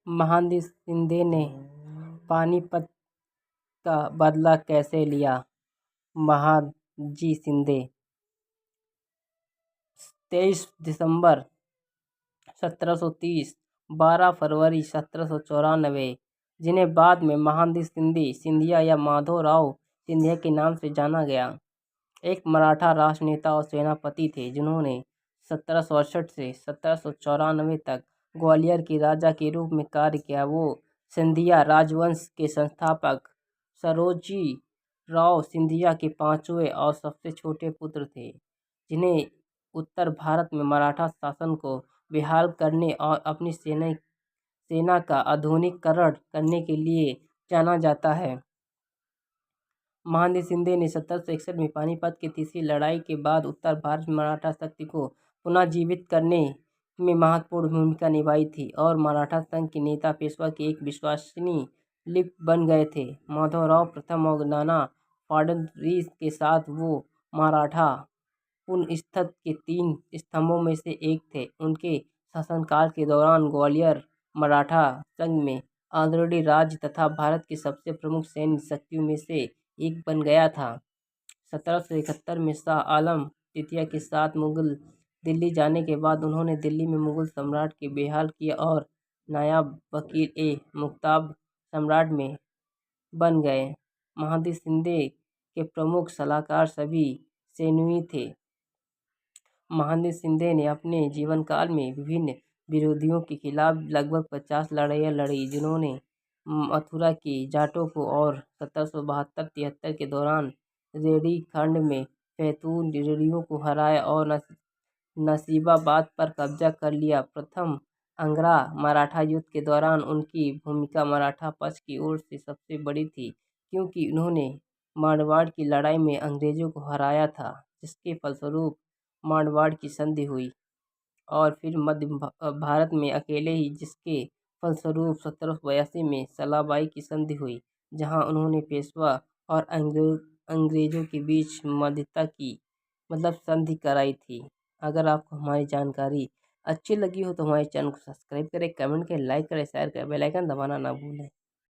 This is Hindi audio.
महादजी शिंदे ने पानीपत का बदला कैसे लिया? महादजी शिंदे 23 दिसंबर 1730, 12 फरवरी 1794, जिन्हें बाद में महादजी सिंधिया या माधवराव सिंधिया के नाम से जाना गया, एक मराठा राष्ट्रनेता और सेनापति थे जिन्होंने 1768 से 1794 तक ग्वालियर के राजा के रूप में कार्य किया। वो सिंधिया राजवंश के संस्थापक सरोजी राव सिंधिया के पांचवें और सबसे छोटे पुत्र थे, जिन्हें उत्तर भारत में मराठा शासन को बहाल करने और अपनी सेना का आधुनिकीकरण करने के लिए जाना जाता है। महादजी शिंदे ने 1761 में पानीपत की तीसरी लड़ाई के बाद उत्तर भारत में मराठा शक्ति को पुनः जीवित करने में महत्वपूर्ण भूमिका निभाई थी और मराठा संघ के नेता पेशवा के एक विश्वसनीय लिप बन गए थे। माधवराव प्रथम और नाना फडणवीस के साथ वो मराठा पुनर्स्थापना के 3 स्तंभों में से एक थे। उनके शासनकाल के दौरान ग्वालियर मराठा संघ में ऑलरेडी राज्य तथा भारत की सबसे प्रमुख सैन्य शक्तियों में से एक बन गया था। 1771 में शाह आलम द्वितीय के साथ मुगल दिल्ली जाने के बाद उन्होंने दिल्ली में मुगल सम्राट के बहाल किया और नायब वकील-ए-मुख्तार सम्राट में बन गए। महादजी शिंदे के प्रमुख सलाहकार सभी सेनुई थे। महादजी शिंदे ने अपने जीवनकाल में विभिन्न विरोधियों के खिलाफ लगभग 50 लड़ाइयाँ लड़ी, जिन्होंने मथुरा के जाटों को और 1772-73 के दौरान रेडी खंड में फैतून रेडियों को हराया और नसीबाबाद पर कब्जा कर लिया। प्रथम आंग्रा मराठा युद्ध के दौरान उनकी भूमिका मराठा पक्ष की ओर से सबसे बड़ी थी, क्योंकि उन्होंने मारवाड़ की लड़ाई में अंग्रेजों को हराया था, जिसके फलस्वरूप मारवाड़ की संधि हुई, और फिर मध्य भारत में अकेले ही, जिसके फलस्वरूप 1782 में सलाबाई की संधि हुई, जहां उन्होंने पेशवा और अंग्रेजों के बीच मध्यस्थता की संधि कराई थी। अगर आपको हमारी जानकारी अच्छी लगी हो तो हमारे चैनल को सब्सक्राइब करें, कमेंट करें, लाइक करें, शेयर करें, बेल आइकन दबाना ना भूलें।